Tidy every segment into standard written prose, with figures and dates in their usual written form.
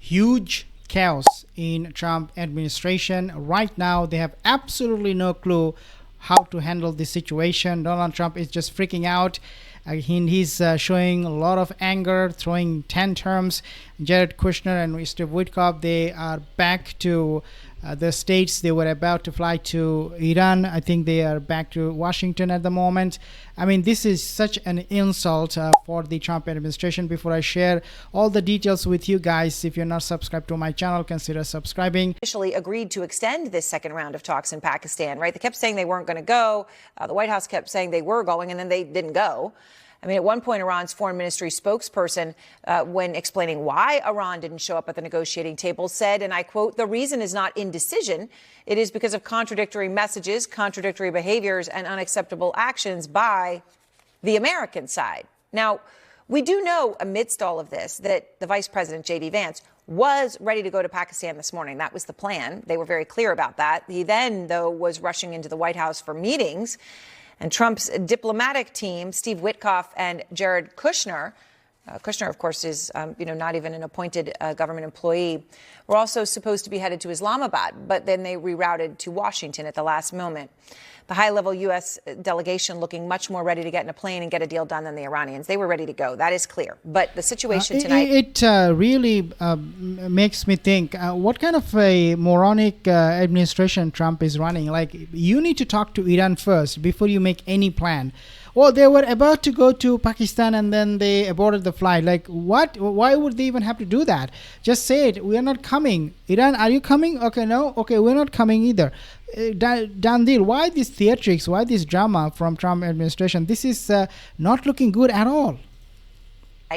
huge chaos in Trump administration. Right now, they have absolutely no clue how to handle this situation. Donald Trump is just freaking out. He's showing a lot of anger, throwing tantrums. Jared Kushner and Steve Witkoff, they are back to the states. They were about to fly to Iran. I think they are back to Washington at the moment. I mean, this is such an insult for the Trump administration. Before I share all the details with you guys, if you're not subscribed to my channel, consider subscribing. Initially agreed to extend this second round of talks in Pakistan, right? They kept saying they weren't going to go. The White House kept saying they were going, and then they didn't go. I mean, at one point, Iran's foreign ministry spokesperson, when explaining why Iran didn't show up at the negotiating table, said, and I quote, "The reason is not indecision. It is because of contradictory messages, contradictory behaviors, and unacceptable actions by the American side." Now, we do know amidst all of this that the Vice President, J.D. Vance, was ready to go to Pakistan this morning. That was the plan. They were very clear about that. He then, though, was rushing into the White House for meetings. And Trump's diplomatic team, Steve Witkoff and Jared Kushner, Kushner, of course, is not even an appointed government employee, were also supposed to be headed to Islamabad, but then they rerouted to Washington at the last moment. The high-level U.S. delegation looking much more ready to get in a plane and get a deal done than the Iranians. They were ready to go. That is clear. But the situation tonight... It really makes me think, what kind of a moronic administration Trump is running? Like, you need to talk to Iran first before you make any plan. Well, they were about to go to Pakistan and then they aborted the flight. Like, what? Why would they even have to do that? Just say it. We are not coming. Iran, are you coming? Okay, no. Okay, we're not coming either. Done deal. Why this theatrics? Why this drama from Trump administration? This is not looking good at all.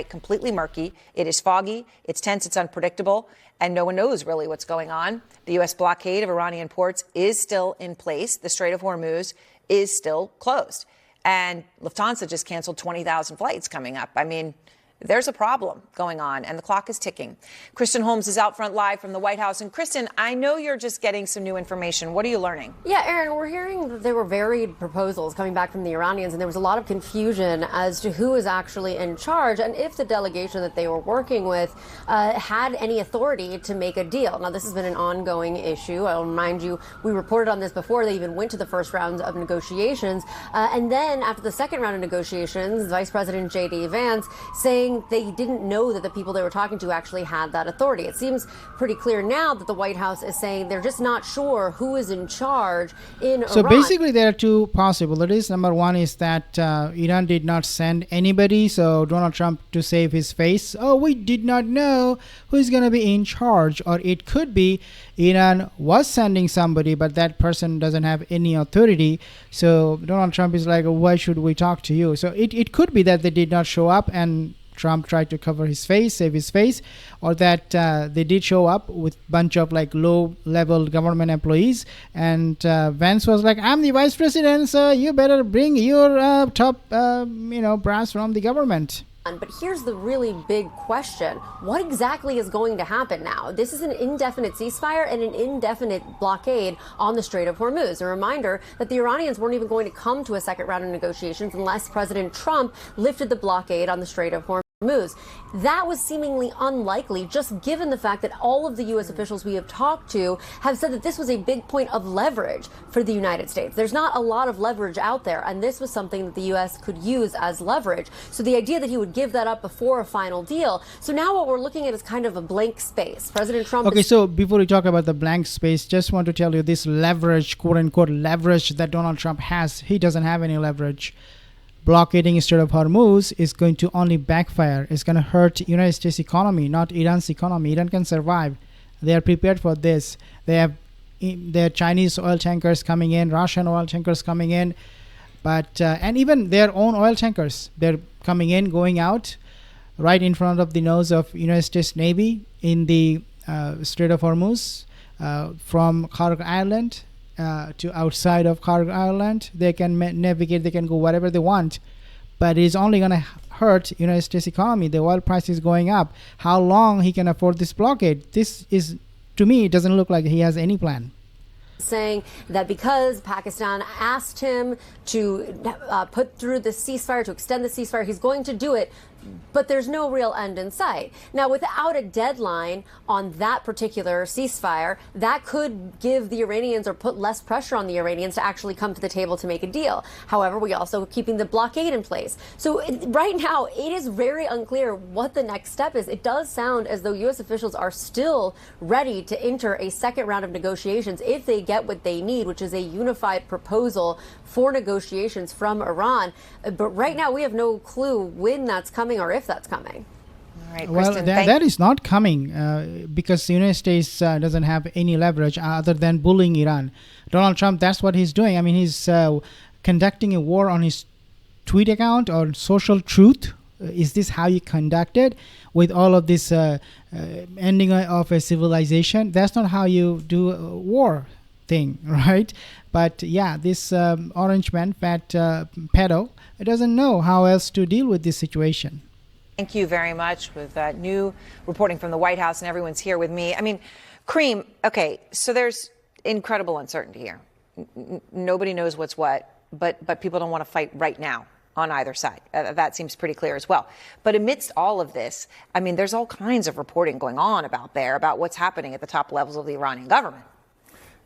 Completely murky. It is foggy. It's tense. It's unpredictable. And no one knows really what's going on. The U.S. blockade of Iranian ports is still in place. The Strait of Hormuz is still closed. And Lufthansa just canceled 20,000 flights coming up. I mean, there's a problem going on, and the clock is ticking. Kristen Holmes is out front live from the White House. And Kristen, I know you're just getting some new information. What are you learning? Yeah, Aaron, we're hearing that there were varied proposals coming back from the Iranians, and there was a lot of confusion as to who is actually in charge and if the delegation that they were working with had any authority to make a deal. Now, this has been an ongoing issue. I'll remind you, we reported on this before they even went to the first round of negotiations. And then after the second round of negotiations, Vice President J.D. Vance saying they didn't know that the people they were talking to actually had that authority. It seems pretty clear now that the White House is saying they're just not sure who is in charge in Iran. So basically there are two possibilities. Number one is that Iran did not send anybody, so Donald Trump, to save his face, oh, we did not know who's going to be in charge. Or it could be Iran was sending somebody, but that person doesn't have any authority. So Donald Trump is like, why should we talk to you? So it could be that they did not show up and Trump tried to cover his face, save his face, or that they did show up with a bunch of like low-level government employees, and Vance was like, "I'm the vice president, so you better bring your top, brass from the government." But here's the really big question. What exactly is going to happen now? This is an indefinite ceasefire and an indefinite blockade on the Strait of Hormuz. A reminder that the Iranians weren't even going to come to a second round of negotiations unless President Trump lifted the blockade on the Strait of Hormuz. That was seemingly unlikely, just given the fact that all of the U.S. officials we have talked to have said that this was a big point of leverage for the United States. There's not a lot of leverage out there, and this was something that the U.S. could use as leverage. So the idea that he would give that up before a final deal. So now what we're looking at is kind of a blank space. President Trump... Okay, so before we talk about the blank space, just want to tell you this leverage, quote-unquote leverage that Donald Trump has, he doesn't have any leverage. Blockading Strait of Hormuz is going to only backfire. It's going to hurt United States economy, not Iran's economy. Iran can survive. They are prepared for this. They have their Chinese oil tankers coming in, Russian oil tankers coming in, but and even their own oil tankers. They're coming in, going out, right in front of the nose of United States Navy in the Strait of Hormuz, from Kharg Island to outside of Kharg Island. They can navigate, they can go wherever they want, but it's only going to hurt United States economy. The oil price is going up. How long he can afford this blockade? This is, to me, it doesn't look like he has any plan. Saying that because Pakistan asked him to put through the ceasefire, to extend the ceasefire, he's going to do it but there's no real end in sight. Now, without a deadline on that particular ceasefire, that could give the Iranians or put less pressure on the Iranians to actually come to the table to make a deal. However, we also keeping the blockade in place. So right now, it is very unclear what the next step is. It does sound as though U.S. officials are still ready to enter a second round of negotiations if they get what they need, which is a unified proposal for negotiations from Iran. But right now, we have no clue when that's coming or if that's coming. All right, Well, Kristen, that is not coming because the United States doesn't have any leverage other than bullying Iran. Donald Trump, that's what he's doing. I mean, he's conducting a war on his tweet account or social truth. Is this how you conduct it with all of this ending of a civilization? That's not how you do a war thing, right? But yeah, this orange man, fat pedo, doesn't know how else to deal with this situation. thank you very much with new reporting from the White House, and everyone's here with me. I mean, Kareem, okay, so there's incredible uncertainty here. Nobody knows what's what, but people don't want to fight right now on either side. That seems pretty clear as well. But amidst all of this, I mean, there's all kinds of reporting going on about what's happening at the top levels of the Iranian government.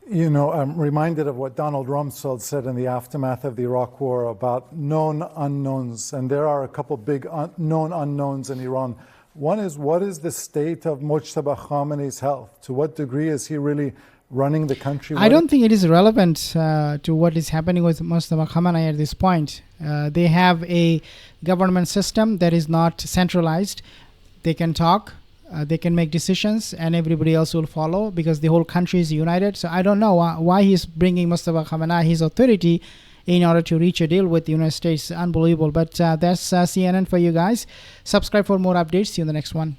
You know, I'm reminded of what Donald Rumsfeld said in the aftermath of the Iraq War about known unknowns. And there are a couple big known unknowns in Iran. One is, what is the state of Mojtaba Khamenei's health? To what degree is he really running the country? I don't think it is relevant to what is happening with Mojtaba Khamenei at this point. They have a government system that is not centralized. They can talk. They can make decisions and everybody else will follow because the whole country is united. So I don't know why he's bringing Mojtaba Khamenei, his authority, in order to reach a deal with the United States. Unbelievable. But that's CNN for you guys. Subscribe for more updates. See you in the next one.